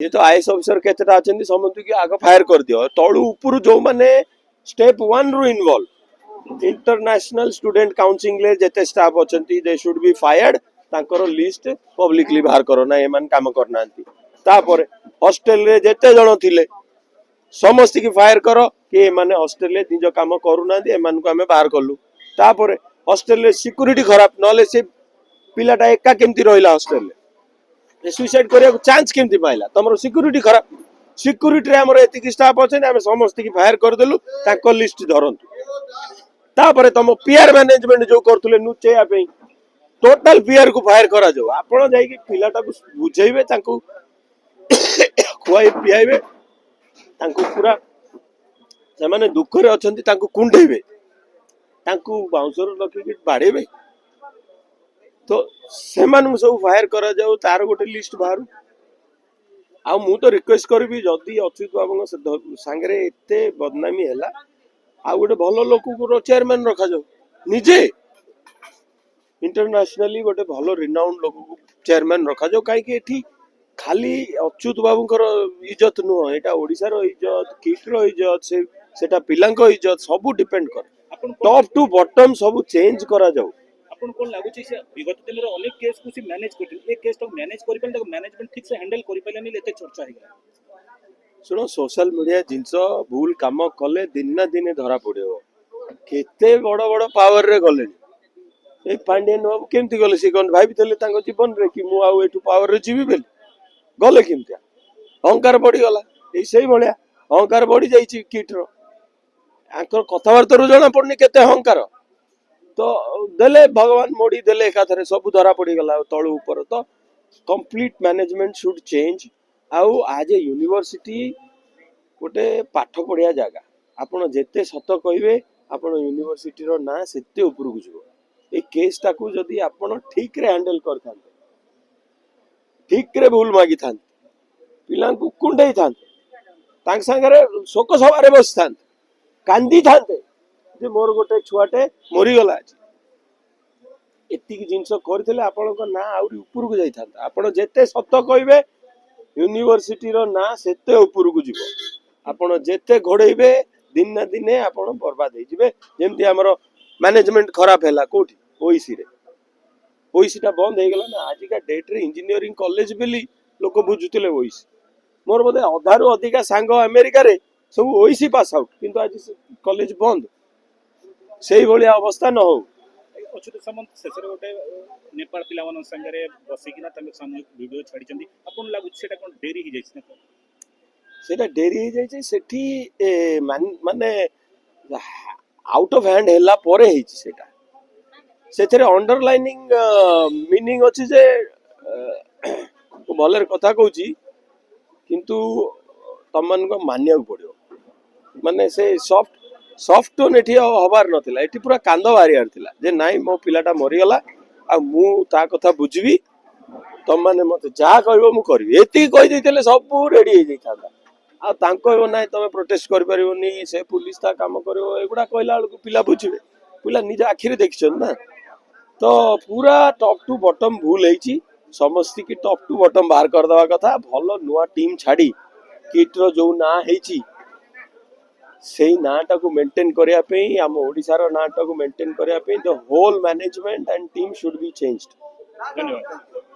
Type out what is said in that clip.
ये तो IAS officer केतेटा अछंती समस्त की आग फायर कर दियो तळु ऊपर जो माने स्टेप 1 रु इन्वॉल्व इंटरनेशनल स्टूडेंट काउंसिलिंग ले जेते स्टाफ अछंती दे शुड बी फायर्ड तांकर लिस्ट पब्लिकली बाहर करो ना एमान काम करनांती तापर हॉस्टल रे जेते जण थिले समस्त की फायर करो कि माने हॉस्टल रे निज काम करूनांती एमान को हमें बाहर करलु तापर हॉस्टल रे सिक्योरिटी खराब नले से पिलाटा एका केमती रहिला हॉस्टल रे सुसाइड करिया चांस केमती पाइला तमरो सिक्योरिटी खराब सिक्योरिटी रे हमर एतिकी स्टाफ अछन हम समस्त की फायर कर देलु ताको लिस्ट धरंतु तापर तम पीआर मैनेजमेंट जो करथुले नुचेया पे टोटल पीआर को फायर करा जाओ आपण जाई कि पिलाटा को बुझेइबे ताको खुआई पियाइबे ताको पूरा से माने दुख रे अछंती ताको कुंडेइबे ताको बाउंसर लखि बाड़ेबे तो सेमान सब फायर करा जाओ तार गोटे लिस्ट बाहर आ मु तो रिक्वेस्ट करबी जदी अच्युत बाबू सांगरे एते बदनामी हैला आ गोटे भल लोक को चेयरमैन रखा जाओ निजे इंटरनेशनली गोटे भल रिनाउंड लोक को चेयरमैन रखा जाओ कहीं एठी खाली अच्युत बाबूंकर इज्जत नुह एटा ओडिसा रो इज्जत किट रो इज्जत सेटा पिलांको इज्जत सब डिपेंड करे टॉप टू बॉटम सब चेंज करा जाओ आपन कोन लागु छै से विगत दिन रो अनेक केस को सी मैनेज करथिल एक केस तो मैनेज करि पन मैनेजमेंट ठीक से हैंडल करि पले एते चर्चा हे गला सुनो सोशल मीडिया जिनस भूल काम कले दिन ना दिन धरा पड़ो केते बड़ बड़ पावर रे गले ए पांड्यन बाबू केमती गले से कोन भाई भितले तांको जीवन रे कि मु आउ एठु पावर रे जीवी बेल गले केमती अहंकार बढ़ी गला ए सही भलिया अहंकार बढ़ी जाई छि किट रो आकर कथावार्ता रो जणा पड़नी केते अहंकार तो देले भगवान मोड़ी देले एकाथरे सब धरा पड़ी गला तळु ऊपर तो कंप्लीट मैनेजमेंट शुड चेंज आउ आज ए यूनिवर्सिटी गोटे पाठ पढ़िया जगह आपण जेते सत कहबे आपण यूनिवर्सिटी रो ना सेते ऊपर को जीवो ए केस टाकू जदी आपण ठीक रे हैंडल करथांते ठीक रे भूल मागी थांते पिलां को कुंडई थांते तांग संगरे शोक सभा रे बस थांते कांदी थांते जे मोर गोटे छुआटे मरी गला एतिक जिनस करथिले आपनको ना आउरी ऊपर को जाई थांता आपण जेते सत कहबे यूनिवर्सिटी रो ना सेते ऊपर को जीवो आपण जेते घोड़ेबे दिन ना दिने आपण बर्बाद हो जिवे जेमति हमरो मैनेजमेंट खराब हैला कोठी ओईसी रे ओईसी ता बंद हे गेला ना आज का डेट रे इंजीनियरिंग कॉलेज बेली लोक बुझुतिले ओईसी मोर बोधे अधारु अधिका सांग अमेरिका रे सब ओईसी पास आउट किंतु आज कॉलेज बंद सेही भलिया अवस्था न हो अच्युत सामंत शेषर गोटे नेपाल पिला मन संगरे बसिकिना तमे सामूहिक वीडियो छाडी चंदी आपन लागु सेटा कोन डेरी ही जाइछ ना सेटा डेरी ही जाइछ सेठी माने आउट ऑफ हैंड हैला परे हिच सेटा सेथरे अंडरलाइनिंग मीनिंग अछि जे भलर कथा कहूची किंतु तमन को मानिया पड़ियो माने से सॉफ्ट टोन एठी हबार नथिला एठी पूरा कांद बारियार थिला जे नाइ मो पिलाटा मरि गला आ मु ता कथा बुझबी तम माने मते जा कहबो मु करबी एती कहि दैथिले सब रेडी हे जैथांदा आ तांको नाइ तमे प्रोटेस्ट कर परिबोनी से पुलिस ता काम करबो एगुडा कहला को पिला बुझबे पिला निज आखिर देखछन ना तो पूरा टॉप टू बॉटम भूल हेची समस्ती की टॉप टू बॉटम बाहर कर दवा कथा भलो नुआ टीम छाडी किट रो जो ना हेची सेही नाटा को मेंटेन करिया पे हम ओडिसा रो नाटा को मेंटेन करिया पे the whole management and team should be changed धन्यवाद।